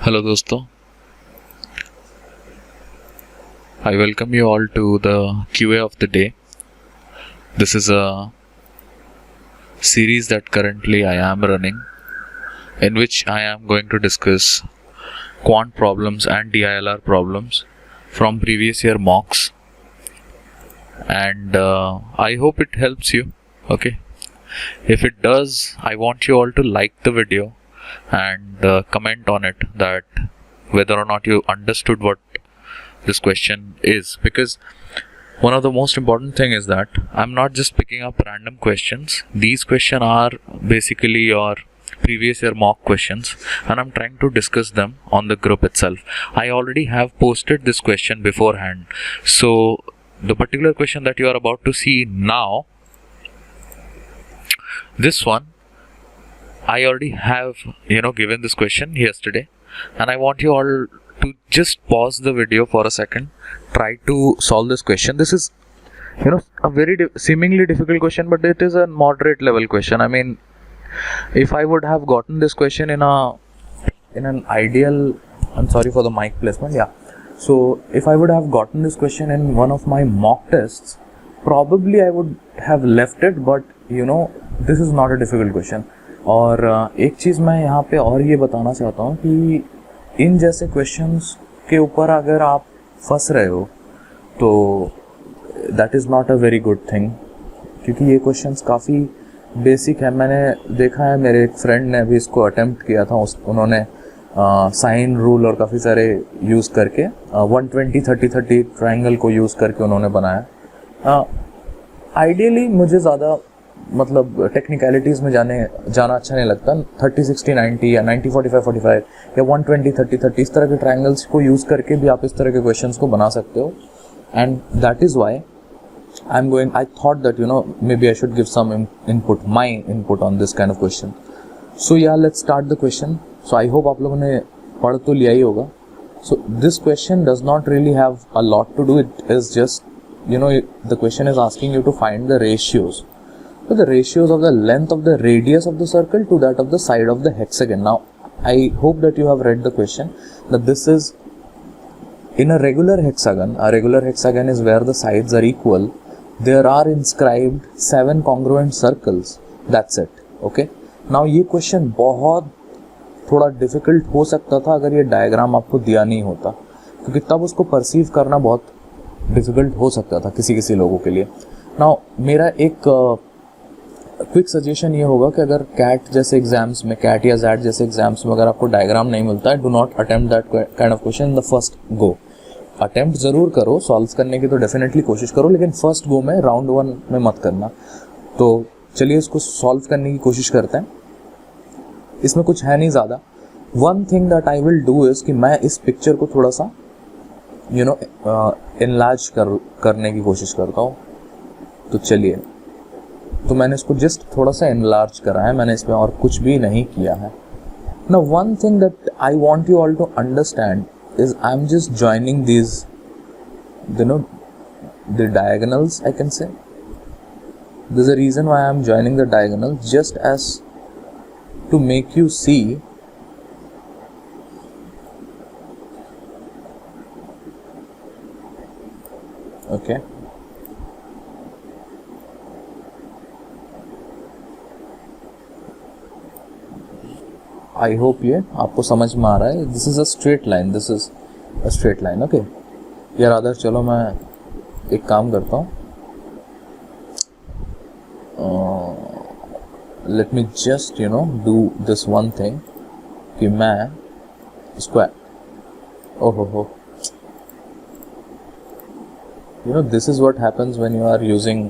Hello दोस्तों, I welcome you all to the QA of the day. This is a series that currently I am running, in which I am going to discuss quant problems and DILR problems from previous year mocks, and I hope it helps you. Okay, if it does, I want you all to like the video and comment on it that whether or not you understood what this question is, because one of the most important thing is that I'm not just picking up random questions. These questions are basically your previous year mock questions, and I'm trying to discuss them on the group itself. I already have posted this question beforehand, so the particular question that you are about to see now, this one, I already have given this question yesterday, and I want you all to just pause the video for a second, try to solve this question. This is a very seemingly difficult question, but it is a moderate level question. I mean, if I would have gotten this question in an ideal, I'm sorry for the mic placement, yeah. So if I would have gotten this question in one of my mock tests, probably I would have left it, but this is not a difficult question. और एक चीज़ मैं यहाँ पे और ये बताना चाहता हूँ कि इन जैसे क्वेश्चंस के ऊपर अगर आप फंस रहे हो तो that is not a very good thing, क्योंकि ये क्वेश्चंस काफ़ी बेसिक है. मैंने देखा है, मेरे एक फ्रेंड ने भी इसको अटेम्प्ट किया था. उन्होंने साइन रूल और काफ़ी सारे यूज़ करके 120-30-30 ट्रायंगल को यूज़ करके उन्होंने बनाया. आइडियली मुझे ज़्यादा टेक्निकलिटीज़ में जाना अच्छा नहीं लगता. 30-60-90 या 90-45-45 या 120-30-30 इस तरह के ट्रायंगल्स को यूज़ करके भी आप इस तरह के क्वेश्चंस को बना सकते हो. And that is why I thought that maybe I should give some my input on this kind of question. So yeah, let's start the question. So I hope आप लोगों ने पढ़ तो लिया ही होगा. So this question does not really have a lot to do. It is just the question is asking you to find the ratios. So the ratios of the length of the radius of the circle to that of the side of the hexagon. Now I hope that you have read the question, that this is in a regular hexagon. A regular hexagon is where the sides are equal. There are inscribed 7 congruent circles. That's it. Okay. Now ये question बहुत थोड़ा difficult हो सकता था अगर ये diagram आपको दिया नहीं होता, क्योंकि तब उसको परसीव करना बहुत डिफिकल्ट हो सकता था किसी लोगों के लिए. नाउ मेरा एक क्विक सजेशन ये होगा कि अगर कैट जैसे एग्जाम्स में, कैट या जैट जैसे एग्जाम्स में अगर आपको डायग्राम नहीं मिलता है, do not attempt that kind of question in the first go. Attempt ज़रूर करो, सॉल्व करने की तो डेफिनेटली कोशिश करो, लेकिन फर्स्ट गो में राउंड 1 में मत करना. तो चलिए इसको सॉल्व करने की कोशिश करते हैं. इसमें कुछ है नहीं ज़्यादा. One thing that I will do is कि मैं इस पिक्चर को थोड़ा सा इनलार्ज करने की कोशिश करता हूँ. तो चलिए, तो मैंने इसको जस्ट थोड़ा सा इनलार्ज करा है, मैंने इसमें और कुछ भी नहीं किया है. Now one thing that I want you all to understand is I'm just joining these, the diagonals, I can say. There's a reason why I'm joining the diagonals, just as to make you see okay. I hope ये आपको समझ में आ रहा है. This is a straight line, this is a straight line. Okay यार आदर, चलो मैं एक काम करता हूँ. Let me just do this one thing कि मैं इसको ओहो this is what happens when you are using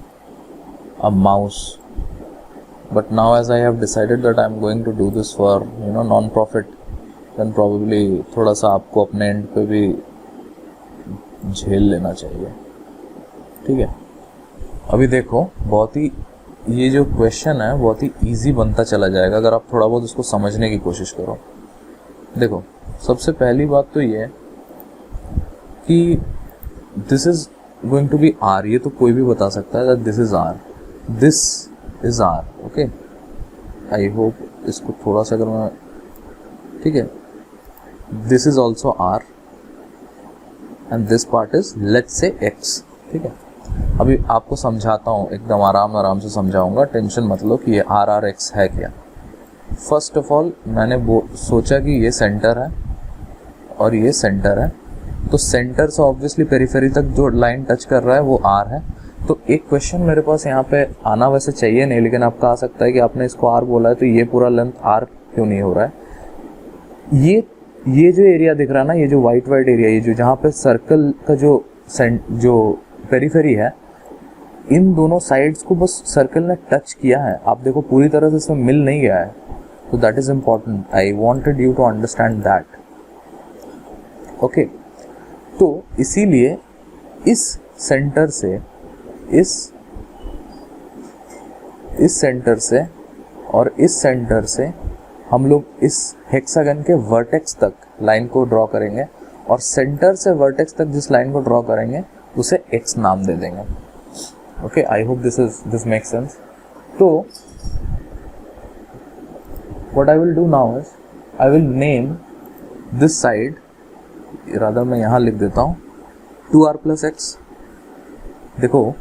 a mouse. But now as I have decided that I am going to do this for non-profit, then probably थोड़ा सा आपको अपने and पे भी झेल लेना चाहिए. ठीक है, अभी देखो, बहुत ही ये जो क्वेश्चन है बहुत ही इजी बनता चला जाएगा अगर आप थोड़ा बहुत इसको समझने की कोशिश करो. देखो, सबसे पहली बात तो ये है कि this is going to be r. ये तो कोई भी बता सकता है that this is r, this is r. Okay, I hope इसको थोड़ा सा अगर मैं, ठीक है, this is also r and this part is let's say x, ठीक है। अभी आपको समझाता हूँ, एकदम आराम से समझाऊंगा, टेंशन मत लो कि ये आर आर एक्स है क्या। फर्स्ट ऑफ ऑल मैंने वो सोचा कि ये सेंटर है और ये सेंटर है, तो सेंटर से ऑब्वियसली पेरिफेरी तक जो लाइन टच कर रहा है वो आर है। तो एक क्वेश्चन मेरे पास यहाँ पे आना वैसे चाहिए नहीं, लेकिन आपका आ सकता है कि आपने इसको आर बोला है तो ये पूरा लेंथ आर क्यों नहीं हो रहा है। ये जो एरिया दिख रहा है ना, ये जो वाइट एरिया, ये जो जहाँ पे सर्कल का जो पेरिफेरी है, इन दोनों साइड्स को बस सर्कल ने टच किया है। आप देखो पूरी तरह से इसमें मिल नहीं गया है, तो that is important. I wanted you to understand that, okay. तो इसीलिए इस सेंटर से इस सेंटर से और इस सेंटर से हम लोग इस हेक्सागन के वर्टेक्स तक लाइन को ड्रॉ करेंगे, और सेंटर से वर्टेक्स तक जिस लाइन को ड्रॉ करेंगे उसे एक्स नाम दे देंगे, okay. I hope this makes sense. तो what I will do now is I will name this side, rather मैं यहाँ लिख देता हूँ 2r प्लस एक्स। देखो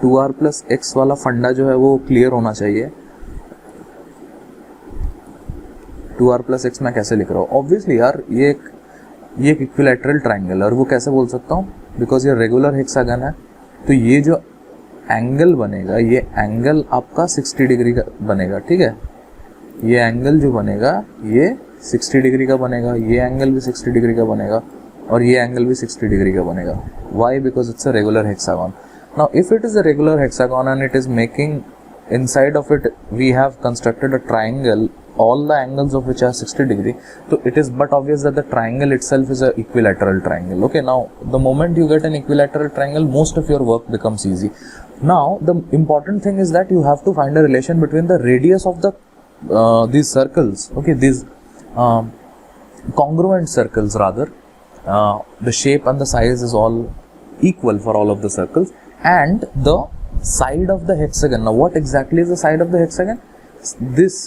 2r प्लस एक्स वाला फंडा जो है वो क्लियर होना चाहिए। 2r प्लस एक्स मैं कैसे लिख रहा हूँ, ऑब्वियसली यार ये एक इक्विलैटरल ट्राइंगल, और वो कैसे बोल सकता हूँ, बिकॉज ये रेगुलर हेक्सागन है, तो ये जो एंगल बनेगा, ये एंगल आपका 60 डिग्री का बनेगा, ठीक है। ये एंगल जो बनेगा ये 60 डिग्री का बनेगा, ये एंगल भी 60 डिग्री का बनेगा, और ये एंगल भी 60 डिग्री का बनेगा। Why? Because it's a regular hexagon. Now if it is a regular hexagon and it is making inside of it we have constructed a triangle, all the angles of which are 60 degree, so it is but obvious that the triangle itself is a equilateral triangle, okay. Now the moment you get an equilateral triangle, most of your work becomes easy. Now the important thing is that you have to find a relation between the radius of the these circles, okay, these congruent circles rather, the shape and the size is all equal for all of the circles, and the side of the hexagon. Now what exactly is the side of the hexagon? This,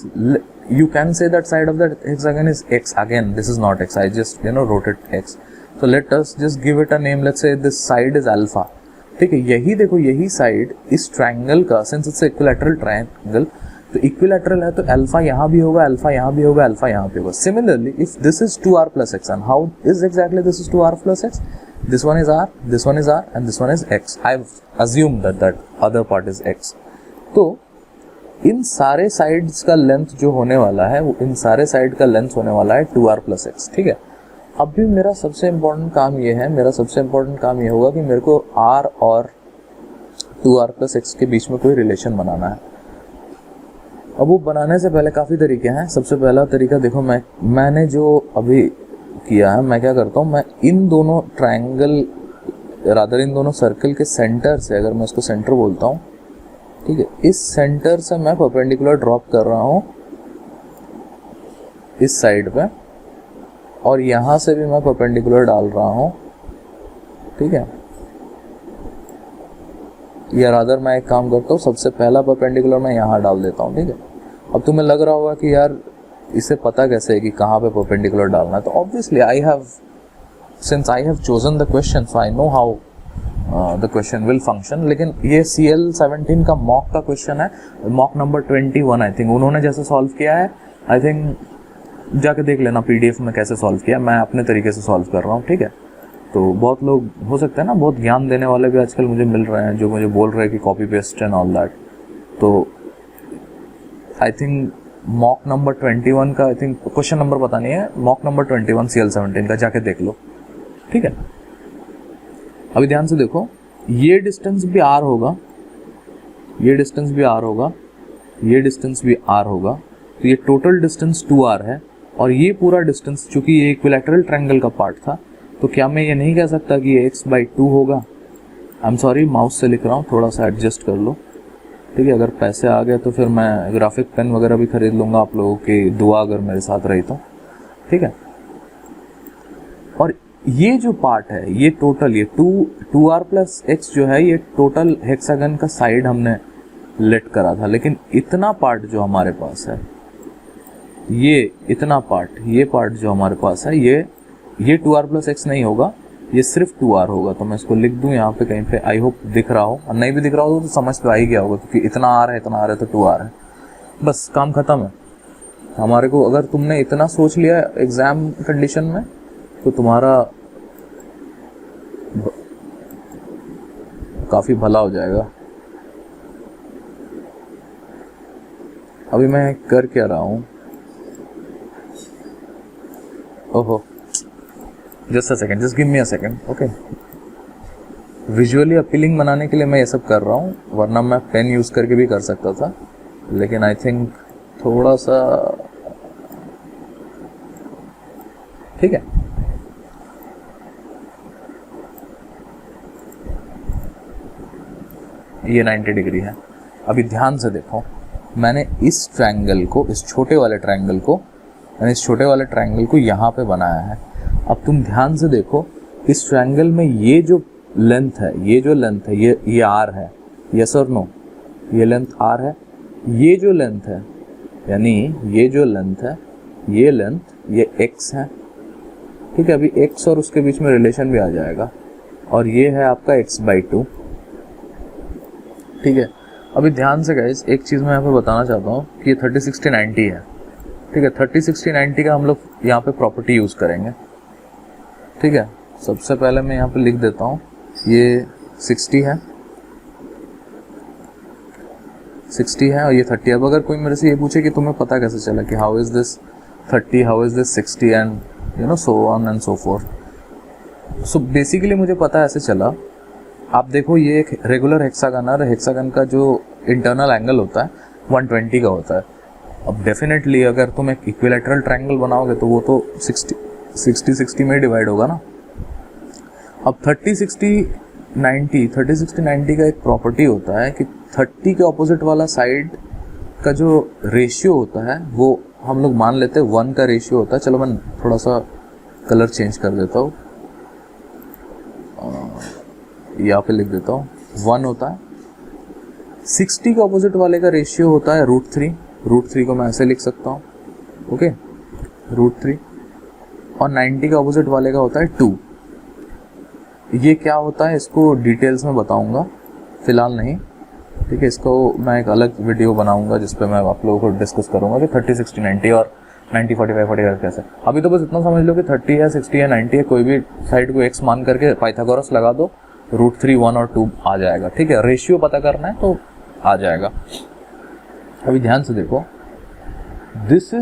you can say that side of the hexagon is x. Again, this is not x, I just wrote it x. So let us just give it a name. Let's say this side is alpha, ठीक है। यही देखो, यही side इस triangle का, since it's equilateral triangle, तो equilateral है तो अल्फा यहाँ भी होगा, अल्फा यहाँ भी होगा, अल्फा यहाँ भी होगा। Similarly if this is 2r plus x, and how is exactly this is 2r plus x? This one is r, this one is r, and this one is x. I've assumed that other part is x. तो इन सारे sides का length जो होने वाला है, वो इन सारे side का लेंथ होने वाला है 2r plus x, ठीक है। अब भी मेरा सबसे इम्पोर्टेंट काम ये है, ये होगा कि मेरे को r और 2r plus x के बीच में कोई रिलेशन बनाना है। अब वो बनाने से पहले काफ़ी तरीके हैं। सबसे पहला तरीका देखो, मैंने जो अभी किया है, मैं क्या करता हूँ, मैं इन दोनों ट्राइंगल रादर इन दोनों सर्कल के सेंटर से, अगर मैं इसको सेंटर बोलता हूँ, ठीक है, इस सेंटर से मैं परपेंडिकुलर ड्रॉप कर रहा हूँ इस साइड पे, और यहाँ से भी मैं परपेंडिकुलर डाल रहा हूँ, ठीक है। या रादर मैं एक काम करता हूँ, सबसे पहला परपेंडिकुलर मैं यहाँ डाल देता हूँ, ठीक है। अब तुम्हें लग रहा होगा कि यार इसे पता कैसे है कि कहाँ पे परपेंडिकुलर डालना है, तो obviously since I have chosen the question, so I know how the question will function. लेकिन ये CL17 का मॉक का क्वेश्चन है, मॉक नंबर 21 आई थिंक, उन्होंने जैसे सॉल्व किया है, आई थिंक जाके देख लेना PDF में कैसे सॉल्व किया, मैं अपने तरीके से सॉल्व कर रहा हूँ, ठीक है। तो बहुत लोग हो सकते हैं ना, बहुत ज्ञान देने वाले भी आजकल मुझे मिल रहे हैं, जो मुझे बोल रहे हैं कि copy paste and all that. तो आई थिंक मॉक नंबर 21 का, आई थिंक क्वेश्चन नंबर पता नहीं है, मॉक नंबर 21 CL17 का जाके देख लो, ठीक है। अभी ध्यान से देखो, ये डिस्टेंस भी r होगा, ये डिस्टेंस भी r होगा, ये डिस्टेंस भी r होगा, तो ये टोटल डिस्टेंस 2r है। और ये पूरा डिस्टेंस, चूंकि ये इक्विलैटरल ट्रायंगल का पार्ट था, तो क्या मैं ये नहीं कह सकता कि ये x/2 होगा? आई एम सॉरी, माउस से लिख रहा हूँ, थोड़ा सा एडजस्ट कर लो, ठीक है। अगर पैसे आ गए तो फिर मैं ग्राफिक पेन वगैरह भी खरीद लूँगा, आप लोगों की दुआ अगर मेरे साथ रही तो, ठीक है। और ये जो पार्ट है, ये टोटल, ये 2r plus x जो है, ये टोटल हेक्सागन का साइड हमने लेट करा था, लेकिन इतना पार्ट जो हमारे पास है, ये इतना पार्ट, ये पार्ट जो हमारे पास है, ये 2r प्लस एक्स नहीं होगा, ये सिर्फ 2r होगा। तो मैं इसको लिख दूं यहाँ पे कहीं पे, आई होप दिख रहा हो, और नहीं भी दिख रहा हो तो समझ पे आ ही गया होगा, क्योंकि इतना r है, इतना r है तो 2r है, बस काम खत्म है हमारे को। अगर तुमने इतना सोच लिया एग्जाम कंडीशन में तो तुम्हारा काफी भला हो जाएगा। अभी मैं कर क्या रहा हूँ, ओहो just a second, just give me a second, okay. Visually appealing बनाने के लिए मैं ये सब कर रहा हूँ, वरना मैं पेन यूज करके भी कर सकता था, लेकिन आई थिंक थोड़ा सा ठीक है। ये 90 डिग्री है। अभी ध्यान से देखो, मैंने इस ट्रायंगल को, इस छोटे वाले ट्रायंगल को, मैंने इस छोटे वाले ट्रायंगल को यहाँ पे बनाया है। अब तुम ध्यान से देखो, इस ट्रायंगल में ये जो लेंथ है, ये जो लेंथ है, ये आर है, यस और नो, ये लेंथ आर है। ये जो लेंथ है, यानी ये जो लेंथ है, ये लेंथ, ये एक्स है, ठीक है। अभी एक्स और उसके बीच में रिलेशन भी आ जाएगा, और ये है आपका x/2, ठीक है। अभी ध्यान से गाइस, एक चीज़ मैं यहाँ पे बताना चाहता हूँ कि ये 30, 60, 90 है, ठीक है। 30, 60, 90 का हम लोग यहाँ पे प्रॉपर्टी यूज़ करेंगे, ठीक है। सबसे पहले मैं यहाँ पे लिख देता हूँ, ये 60 है, 60 है और ये 30 है। अब अगर कोई मेरे से ये पूछे कि तुम्हें पता कैसे चला कि how is this 30, how is this 60 and you know so on and so fourth. So basically मुझे पता ऐसे चला, आप देखो ये एक रेगुलर हेक्सागन है, हेक्सागन का जो इंटरनल एंगल होता है 120 का होता है। अब डेफिनेटली अगर तुम एक इक्विलैटरल ट्रायंगल बनाओगे तो वो तो 60 में डिवाइड होगा ना। अब 30, 60, 90 का एक प्रॉपर्टी होता है कि 30 के ऑपोजिट वाला साइड का जो रेशियो होता है वो हम लोग मान लेते हैं 1 का रेशियो होता है। चलो मैं थोड़ा सा कलर चेंज कर देता हूँ, यहाँ पे लिख देता हूँ 1 होता है। 60 के ऑपोजिट वाले का रेशियो होता है √3, √3 को मैं ऐसे लिख सकता हूँ, ओके, √3। और 90 के ऑपोजिट वाले का होता है 2। ये क्या होता है इसको डिटेल्स में बताऊंगा, फिलहाल नहीं, ठीक है। इसको मैं एक अलग वीडियो बनाऊंगा जिस पे मैं आप लोगों को डिस्कस करूंगा कि 30, 60, 90 और 90, 45, 45 कैसे। अभी तो बस इतना समझ लो कि 30 है, 60 है, 90 है, कोई भी साइड को x मान करके पाइथागोरस लगा दो, √3, 1 और 2 आ जाएगा, ठीक है। रेशियो पता करना है तो आ जाएगा। अभी ध्यान से देखो, दिस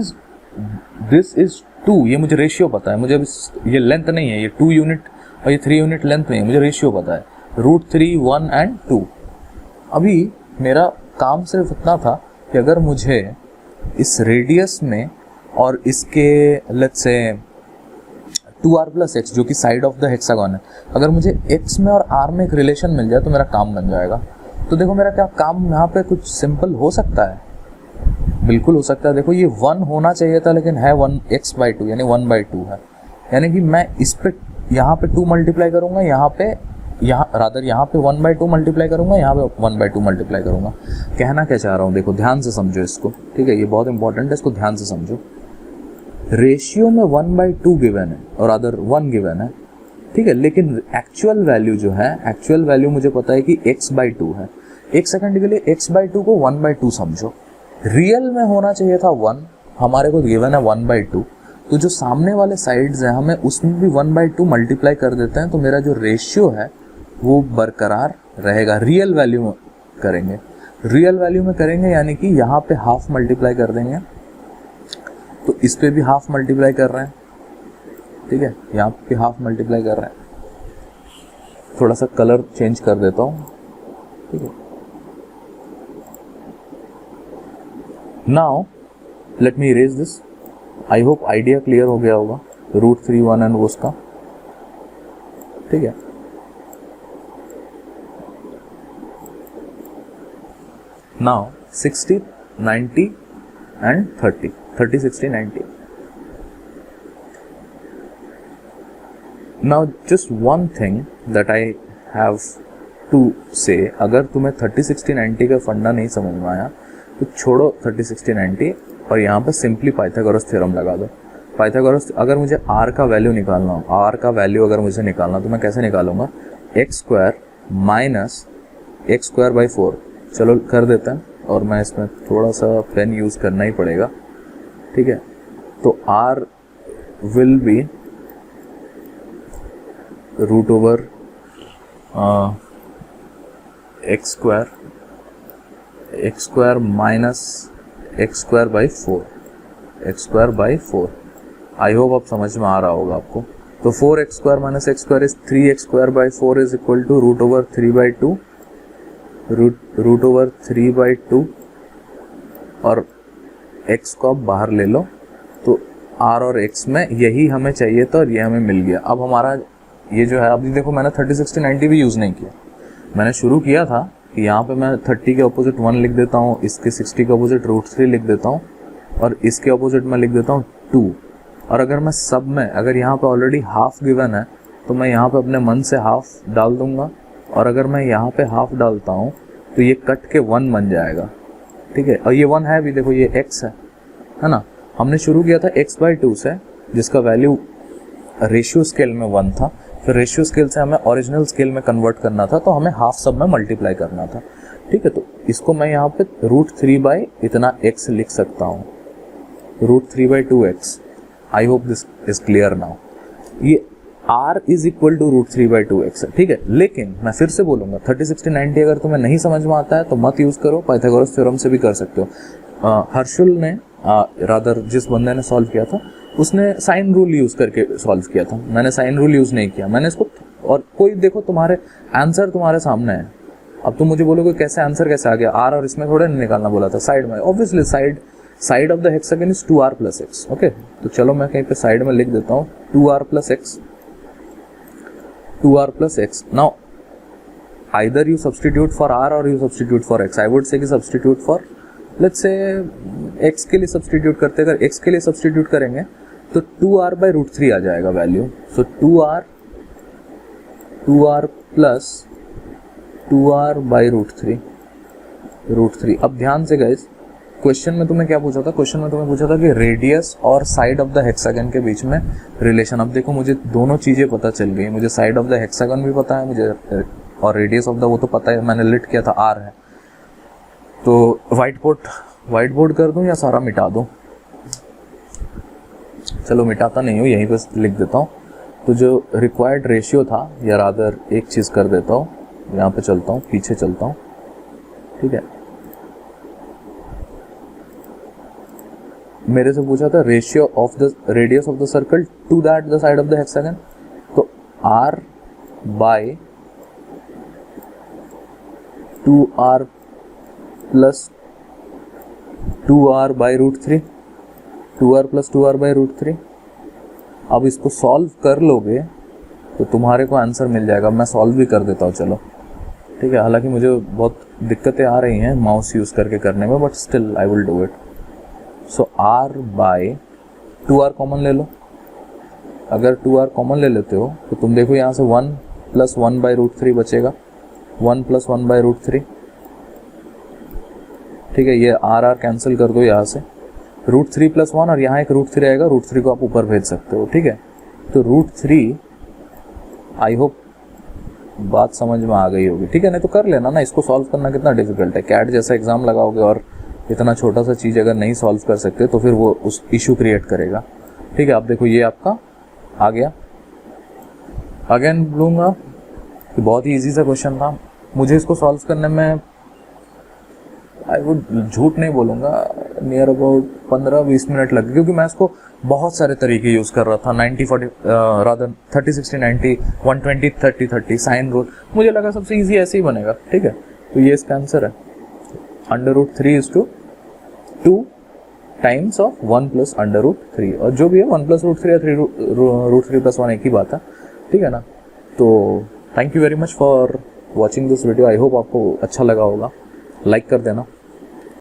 इज 2, ये मुझे रेशियो पता है, मुझे अभी ये लेंथ नहीं है, ये 2 यूनिट और ये 3 यूनिट लेंथ नहीं है, मुझे रेशियो पता है, √3, 1 एंड 2। अभी मेरा काम सिर्फ इतना था कि अगर मुझे इस रेडियस में और इसके let's say 2r plus x जो कि साइड ऑफ द हेक्सागन है, अगर मुझे x में और r में एक रिलेशन मिल जाए तो मेरा काम बन जाएगा। तो देखो मेरा क्या काम यहाँ पे कुछ सिंपल हो सकता है, बिल्कुल हो सकता है। देखो ये 1 होना चाहिए था लेकिन है 1x/2 यानी 1/2 है, यानी कि मैं इस पे यहाँ पे 2 मल्टीप्लाई करूँगा, यहाँ पे यहाँ पे 1/2 मल्टीप्लाई करूँगा, यहाँ पे 1/2 मल्टीप्लाई करूँगा। कहना क्या चाह रहा हूँ देखो, ध्यान से समझो इसको, ठीक है, ये बहुत इंपॉर्टेंट है, इसको ध्यान से समझो। रेशियो में 1/2 गिवन है और अदर 1 गिवन है, ठीक है, लेकिन एक्चुअल वैल्यू जो है, एक्चुअल वैल्यू मुझे पता है कि x/2 है। एक सेकंड के लिए x/2 को 1/2 समझो, रियल में होना चाहिए था 1, हमारे को गिवन है 1/2, तो जो सामने वाले साइड्स हैं हमें उसमें भी 1/2 मल्टीप्लाई कर देते हैं, तो मेरा जो रेशियो है वो बरकरार रहेगा। रियल वैल्यू में करेंगे, रियल वैल्यू में करेंगे यानी कि यहाँ पे हाफ मल्टीप्लाई कर देंगे, तो इस पे भी हाफ मल्टीप्लाई कर रहे हैं, ठीक है, यहाँ पे हाफ मल्टीप्लाई कर रहे हैं। थोड़ा सा कलर चेंज कर देता हूँ, ठीक है। Now let me erase this. I hope idea clear हो गया होगा, √3, 1 एंड वो उसका, ठीक है। Now 60, 90 and 30, 60, 90. Now just one thing that I have to say, अगर तुम्हें 30, 60, 90 का फंडा नहीं समझ में आया तो छोड़ो 30, 60, 90 और यहाँ पे सिंपली पाइथागोरस थ्योरम लगा दो। पाइथागोरस, अगर मुझे r का वैल्यू निकालना हो, r का वैल्यू अगर मुझे निकालना तो मैं कैसे निकालूंगा, x square minus x square by 4। चलो कर देते हैं, और मैं इसमें थोड़ा सा पेन यूज़ करना ही पड़ेगा, ठीक है। तो r will be root over x square minus x square by 4, x square by 4। I hope अब समझ में आ रहा होगा आपको। तो 4x square minus x square is 3x square by 4 is equal to root over 3/2, root over 3/2, और x को आप बाहर ले लो। तो r और x में यही हमें चाहिए था और ये हमें मिल गया। अब हमारा ये जो है, अभी देखो मैंने 30, 60, 90 भी यूज़ नहीं किया। मैंने शुरू किया था कि यहाँ पे मैं 30 के अपोजिट 1 लिख देता हूँ, इसके 60 के अपोजिट √3 लिख देता हूँ, और इसके अपोजिट में लिख देता हूँ 2। और अगर मैं सब में, अगर यहाँ पे ऑलरेडी हाफ गिवन है तो मैं यहाँ पे अपने मन से हाफ डाल दूंगा, और अगर मैं यहाँ पे हाफ डालता हूँ तो ये कट के 1 बन जाएगा, ठीक है। और ये 1 है भी, देखो ये x है ना। हमने शुरू किया था x/2 से, जिसका वैल्यू रेशियो स्केल में 1 था, फिर रेशियो स्केल से हमें ओरिजिनल स्केल में कन्वर्ट करना था, तो हमें हाफ सब में मल्टीप्लाई करना था, ठीक है। तो इसको मैं यहाँ पे √3 बाई इतना x लिख सकता हूँ, √3/2x। I hope this is clear now. ये r is equal to √3/2x है, ठीक है। लेकिन मैं फिर से बोलूँगा 30, 60, 90 अगर तुम्हें नहीं समझ में आता है तो मत यूज़ करो, पाइथागोरस थ्योरम से भी कर सकते हो। हर्षुल ने रादर जिस बंदे ने सॉल्व किया था उसने साइन रूल यूज़ करके सॉल्व किया था, मैंने साइन रूल यूज़ नहीं किया। मैंने इसको, और कोई देखो तुम्हारे आंसर तुम्हारे सामने है, अब तुम मुझे बोलोगे कैसे आंसर कैसे आ गया, r और इसमें थोड़ा नहीं निकालना बोला था, साइड में। Obviously side of the hexagon is 2r plus x, okay. तो चलो मैं कहीं पे साइड में लिख देता हूँ 2r plus x, 2r plus x। Now either you substitute for r और you substitute for x। I would say कि substitute for, let's say x के लिए सब्सटीट्यूट करते, अगर x के लिए सब्सटीट्यूट करेंगे तो 2r बाई √3 आ जाएगा value. So 2r plus 2r by √3। अब ध्यान से गाइस, क्वेश्चन में तुम्हें क्या पूछा था, क्वेश्चन में तुम्हें पूछा था कि रेडियस और साइड ऑफ द हेक्सागन के बीच में रिलेशन। अब देखो मुझे दोनों चीज़ें पता चल गई, मुझे साइड ऑफ द हेक्सागन भी पता है मुझे, और रेडियस ऑफ द वो तो पता है, मैंने लिट किया था r है। तो व्हाइट बोर्ड कर दूं या सारा मिटा दूं? चलो मिटाता नहीं हूँ, यहीं पे लिख देता हूँ। तो जो रिक्वायर्ड रेशियो था, या रादर एक चीज़ कर देता हूँ, यहाँ पे चलता हूँ, पीछे चलता हूँ, ठीक है। मेरे से पूछा था ratio of the radius of the circle to that the side of the hexagon, तो r by 2r plus 2r by √3, 2r plus 2r by √3। अब इसको सॉल्व कर लोगे तो तुम्हारे को आंसर मिल जाएगा। मैं सॉल्व भी कर देता हूँ, चलो ठीक है। हालांकि मुझे बहुत दिक्कतें आ रही हैं माउस यूज़ करके करने में, but still I will do it. So r by 2r common ले लो। अगर 2r कॉमन ले लेते हो तो तुम देखो यहाँ से 1 प्लस 1 बाई √3 बचेगा, 1 प्लस 1 बाई √3, ठीक है। ये r कैंसिल कर दो यहाँ से, √3 प्लस 1, और यहाँ एक √3 आएगा, √3 को आप ऊपर भेज सकते हो, ठीक है। तो √3, आई होप बात समझ में आ गई होगी, ठीक है। नहीं तो कर लेना ना, इसको सॉल्व करना कितना डिफिकल्ट है। कैट जैसा एग्जाम लगाओगे और इतना छोटा सा चीज़ अगर नहीं सॉल्व कर सकते तो फिर वो उस इशू क्रिएट करेगा, ठीक है। आप देखो ये आपका आ गया। अगेन बोलूँगा कि बहुत ही ईजी सा क्वेश्चन था, मुझे इसको सॉल्व करने में आई वुड, झूठ नहीं बोलूँगा, नियर अबाउट 15-20 मिनट लगे, क्योंकि मैं इसको बहुत सारे तरीके यूज़ कर रहा था। 90-40 रादर 30-60-90, 120-30-30 साइन रूल, मुझे लगा सबसे ईजी ऐसे ही बनेगा, ठीक है। तो ये इसका आंसर है, √3 is to 2 times of 1 plus √3, और जो भी है 1 प्लस √3 या √3 प्लस 1 एक ही बात है, ठीक है ना। तो thank you very much for watching this video. I hope आपको अच्छा लगा होगा, लाइक कर देना।